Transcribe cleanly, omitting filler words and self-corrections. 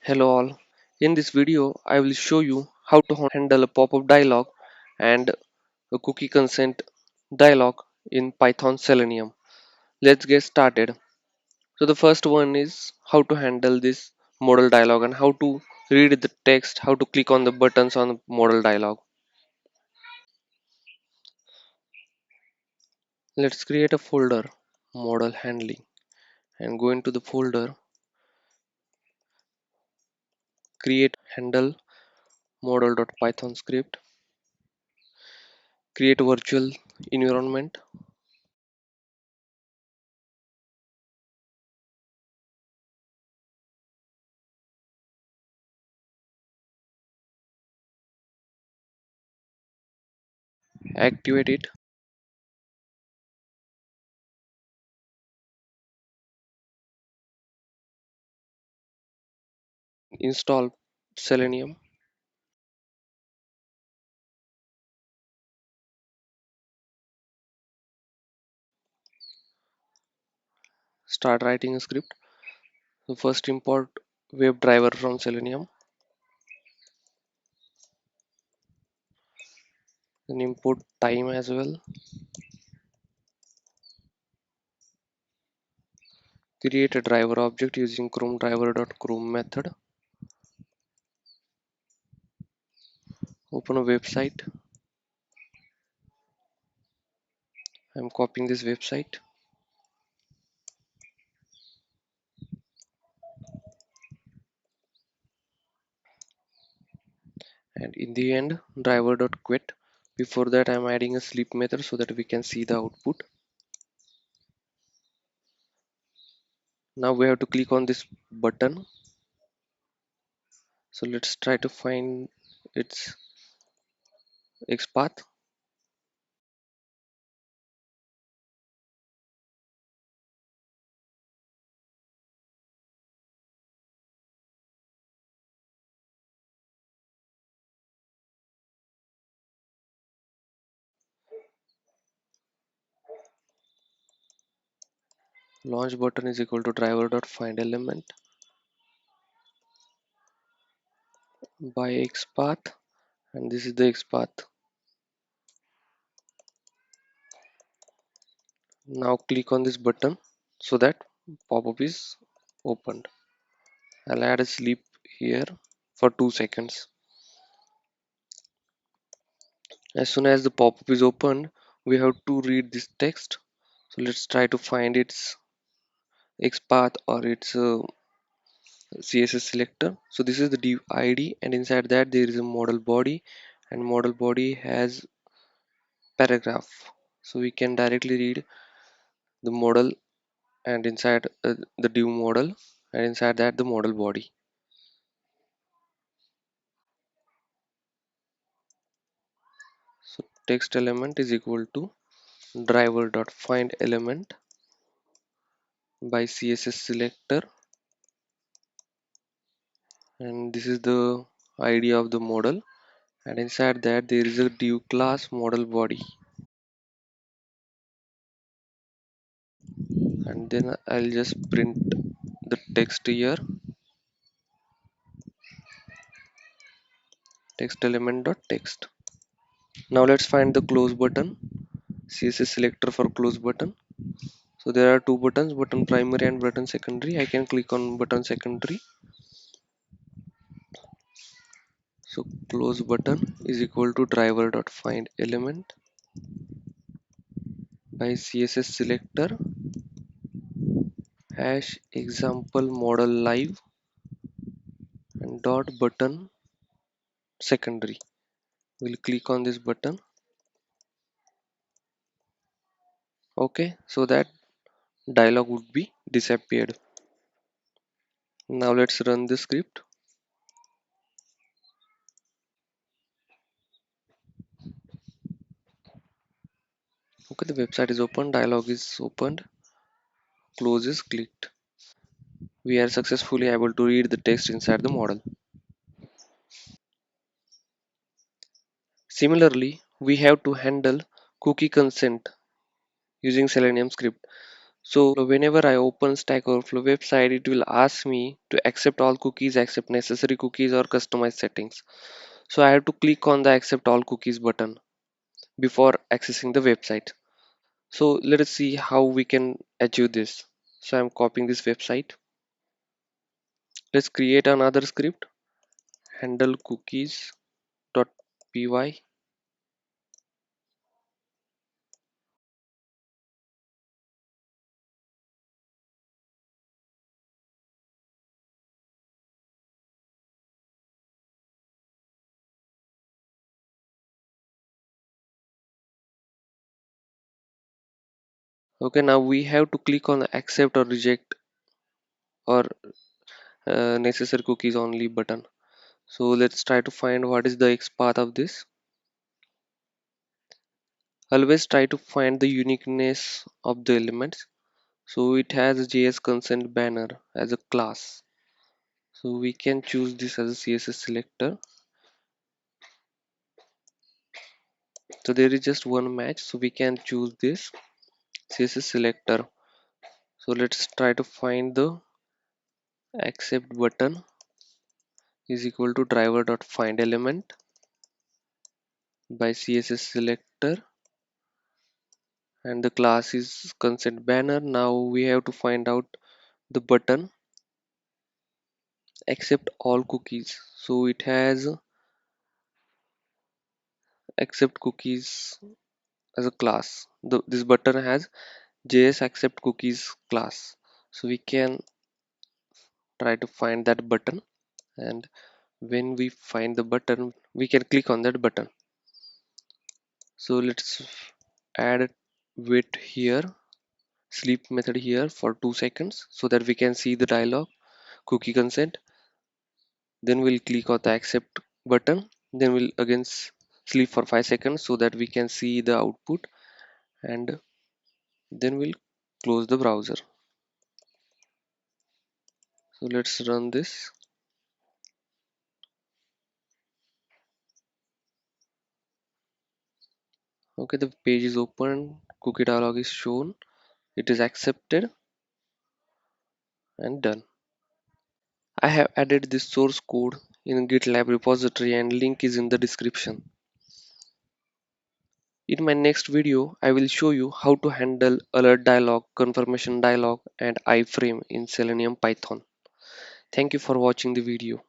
Hello all. In this video, I will show you how to handle a pop-up dialog and a cookie consent dialog in Python Selenium. Let's get started. So the first one is how to handle this modal dialog and how to read the text, how to click on the buttons on the modal dialog. Let's create a folder, modal handling, and go into the folder, create handle modal.python script, create a virtual environment. Activate it, install Selenium, start writing a script. So first import WebDriver from Selenium, then import time as well. Create a driver object using Chrome driver.chrome method. Open a website. I'm copying this website, and in the end driver.quit. Before that, I'm adding a sleep method so that we can see the output. Now we have to click on this button. So let's try to find its XPath. Launch button is equal to driver.find element by XPath, and this is the XPath. Now click on this button so that pop-up is opened. I'll add a sleep here for 2 seconds. As soon as the pop-up is opened, we have to read this text. So let's try to find its XPath or its CSS selector. So this is the div ID, and inside that there is a model body, and model body has paragraph. So we can directly read the model and inside the div model, and inside that the model body. So text element is equal to driver.find element by CSS selector, and this is the ID of the model, and inside that there is a div class model body, and then I'll just print the text here, text element dot text. Now let's find the close button, CSS selector for close button. So there are two buttons, button primary and button secondary. I can click on button secondary. So close button is equal to driver.find element by CSS selector hash example model live and dot button secondary. We'll click on this button. Okay, so that dialog would be disappeared. Now let's run the script. Okay, the website is open, dialog is opened, close is clicked. We are successfully able to read the text inside the model. Similarly, we have to handle cookie consent using Selenium script. So whenever I open Stack Overflow website, it will ask me to accept all cookies, accept necessary cookies, or customize settings. So I have to click on the accept all cookies button before accessing the website. So let us see how we can achieve this. So I'm copying this website. Let's create another script, handle cookies.py. Okay, now we have to click on the accept or reject or necessary cookies only button. So let's try to find what is the X path of this. Always try to find the uniqueness of the elements. So it has a JS consent banner as a class. So we can choose this as a CSS selector. So there is just one match. So we can choose this CSS selector. So let's try to find the accept button is equal to driver.find element by CSS selector, and the class is consent banner. Now we have to find out the button accept all cookies. So it has accept cookies as a class. This button has JS accept cookies class. So we can try to find that button, and when we find the button we can click on that button. So let's add a wait here, sleep method here for 2 seconds so that we can see the dialog cookie consent. Then we'll click on the accept button, then we'll again sleep for 5 seconds so that we can see the output, and then we'll close the browser. So let's run this. Okay, the page is open, cookie dialog is shown, it is accepted and done. I have added this source code in GitLab repository and link is in the description. In my next video, I will show you how to handle alert dialog, confirmation dialog, and iframe in Selenium Python. Thank you for watching the video.